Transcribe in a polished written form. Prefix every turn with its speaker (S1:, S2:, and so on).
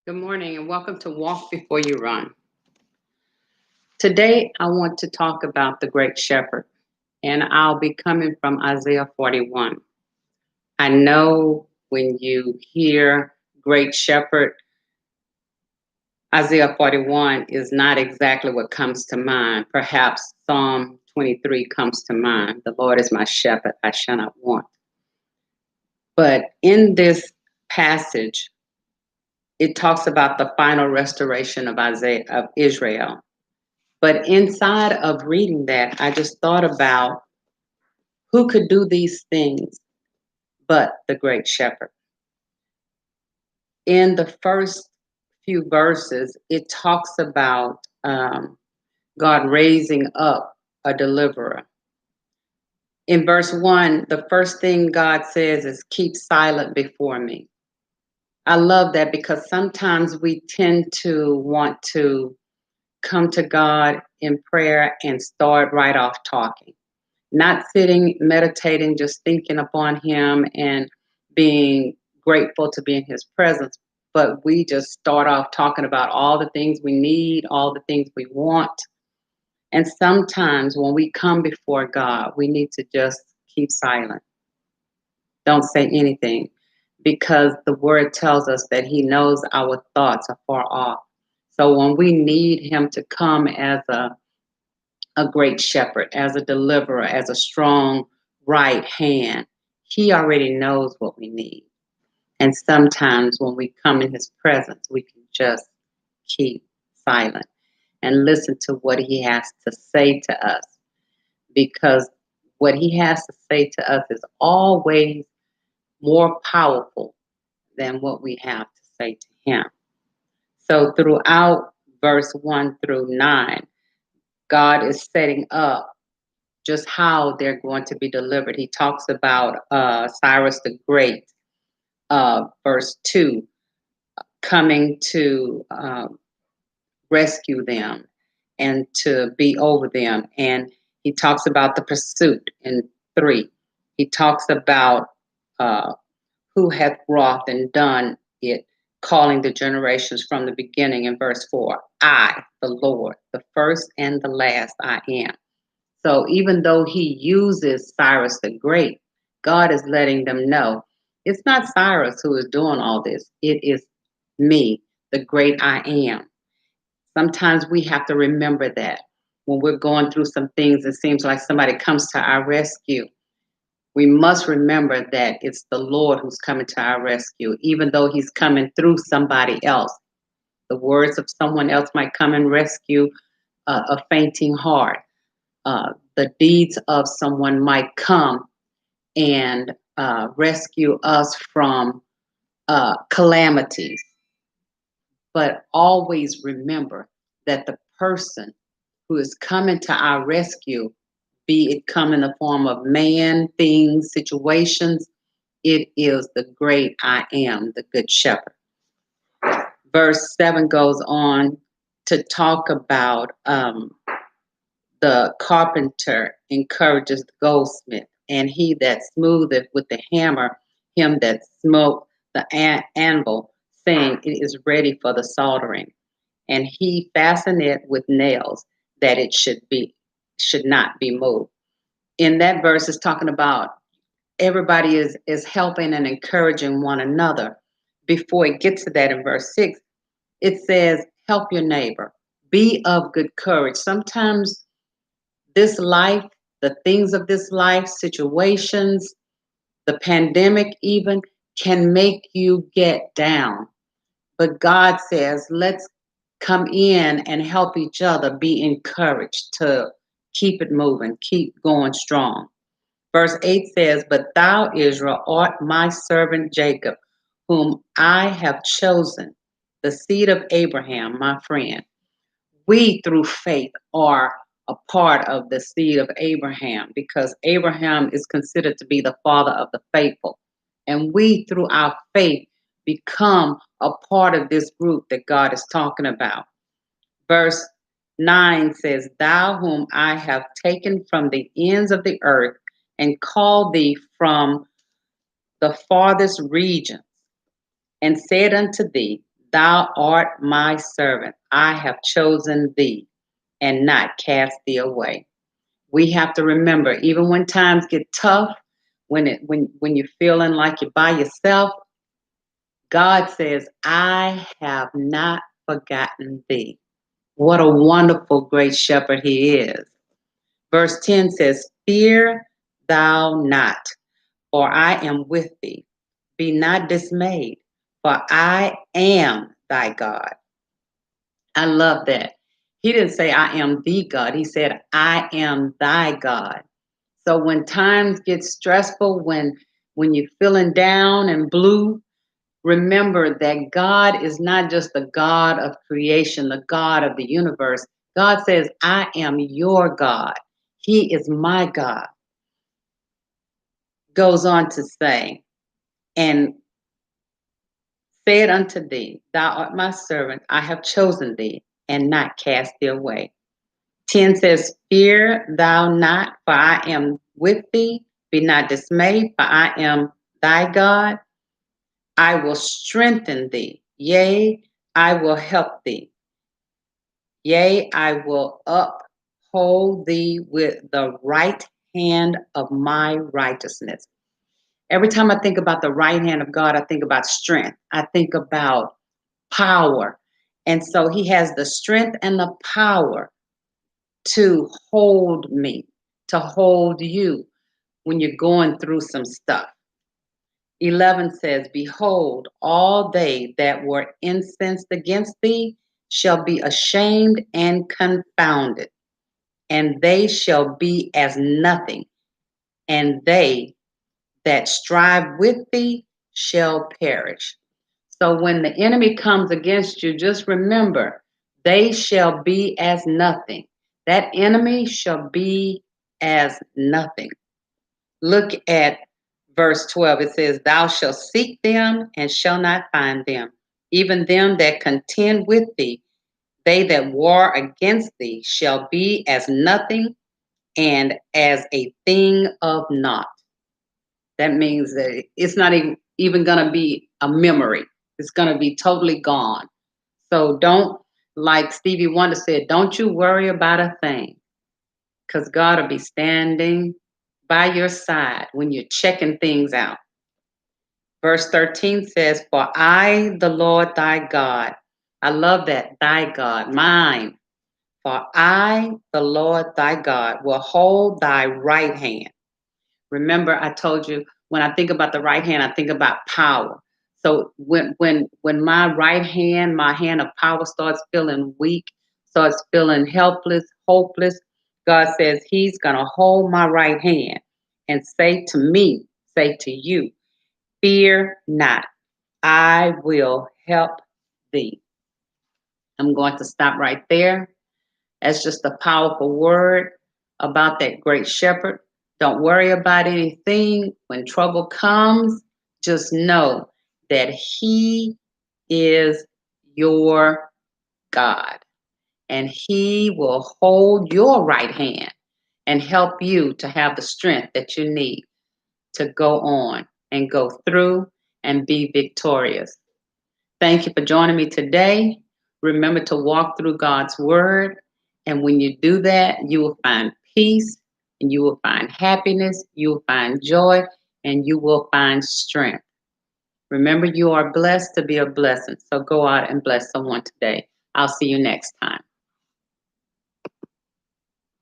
S1: Good morning and welcome to Walk Before You Run. Today I want to talk about the Great Shepherd, and I'll be coming from Isaiah 41. I know when you hear Great Shepherd, Isaiah 41 is not exactly what comes to mind. Perhaps Psalm 23 comes to mind. The Lord is my shepherd, I shall not want. But in this passage, it talks about the final restoration of Israel. But inside of reading that, I just thought about who could do these things but the great shepherd. In the first few verses, it talks about God raising up a deliverer. In verse 1, the first thing God says is, keep silent before me. I love that because sometimes we tend to want to come to God in prayer and start right off talking. Not sitting, meditating, just thinking upon him and being grateful to be in his presence. But we just start off talking about all the things we need, all the things we want. And sometimes when we come before God, we need to just keep silent. Don't say anything because the word tells us that he knows our thoughts are far off. So when we need him to come as a great shepherd, as a deliverer, as a strong right hand. He already knows what we need. And sometimes when we come in his presence, we can just keep silent and listen to what he has to say to us. Because what he has to say to us is always more powerful than what we have to say to him. So throughout verse 1 through 9, God is setting up just how they're going to be delivered. He talks about Cyrus the Great, verse 2, coming to rescue them and to be over them. And he talks about the pursuit in 3. He talks about uh, who hath wrought and done it, calling the generations from the beginning in verse 4. I, the Lord, the first and the last, I am. So even though he uses Cyrus the Great, God is letting them know it's not Cyrus who is doing all this. It is me, the great I am. Sometimes we have to remember that when we're going through some things, it seems like somebody comes to our rescue. We must remember that it's the Lord who's coming to our rescue, even though he's coming through somebody else. The words of someone else might come and rescue a fainting heart. The deeds of someone might come and rescue us from calamities. But always remember that the person who is coming to our rescue, be it come in the form of man, things, situations, it is the great I am, the good shepherd. Verse 7 goes on to talk about the carpenter encourages the goldsmith, and he that smootheth with the hammer him that smote the anvil, saying, it is ready for the soldering. And he fastened it with nails, that it should not be moved. In that verse, is talking about everybody is helping and encouraging one another. Before it gets to that in verse 6, it says, help your neighbor, be of good courage. Sometimes this life, the things of this life, situations, the pandemic even, can make you get down. But God says, let's come in and help each other, be encouraged to keep it moving, keep going strong. Verse 8 says, but thou, Israel, art my servant Jacob, whom I have chosen, the seed of Abraham, my friend. We, through faith, are a part of the seed of Abraham because Abraham is considered to be the father of the faithful. And we, through our faith, become a part of this group that God is talking about. Verse 9 says, thou whom I have taken from the ends of the earth and called thee from the farthest regions, and said unto thee, Thou art my servant. I have chosen thee and not cast thee away. We have to remember, even when times get tough, when you're feeling like you're by yourself, God says, I have not forgotten thee. What a wonderful great shepherd he is. Verse 10 says, Fear thou not, for I am with thee. Be not dismayed, for I am thy God. I love that. He didn't say, I am the God. He said, I am thy God. So when times get stressful, when you're feeling down and blue, remember that God is not just the God of creation, the God of the universe. God says, I am your God. He is my God. Goes on to say, and said unto thee, Thou art my servant, I have chosen thee, and not cast thee away. 10 says, Fear thou not, for I am with thee. Be not dismayed, for I am thy God. I will strengthen thee. Yea, I will help thee. Yea, I will uphold thee with the right hand of my righteousness. Every time I think about the right hand of God, I think about strength. I think about power. And so he has the strength and the power to hold me, to hold you when you're going through some stuff. 11 says, Behold, all they that were incensed against thee shall be ashamed and confounded, and they shall be as nothing, and they that strive with thee shall perish. So when the enemy comes against you, just remember, they shall be as nothing. That enemy shall be as nothing. Look at verse 12. It says, Thou shalt seek them and shall not find them. Even them that contend with thee, they that war against thee, shall be as nothing and as a thing of naught. That means that it's not even going to be a memory. It's going to be totally gone. So don't, like Stevie Wonder said, don't you worry about a thing, because God will be standing by your side when you're checking things out. Verse 13 says, For I, the Lord thy God, I love that, thy God, mine. For I, the Lord thy God, will hold thy right hand. Remember, I told you, when I think about the right hand, I think about power. So when my right hand, my hand of power starts feeling weak, starts feeling helpless, hopeless, God says he's going to hold my right hand and say to me, say to you, fear not, I will help thee. I'm going to stop right there. That's just a powerful word about that great shepherd. Don't worry about anything. When trouble comes, just know that he is your God, and he will hold your right hand and help you to have the strength that you need to go on and go through and be victorious. Thank you for joining me today. Remember to walk through God's word. And when you do that, you will find peace, and you will find happiness, you will find joy, and you will find strength. Remember, you are blessed to be a blessing. So go out and bless someone today. I'll see you next time.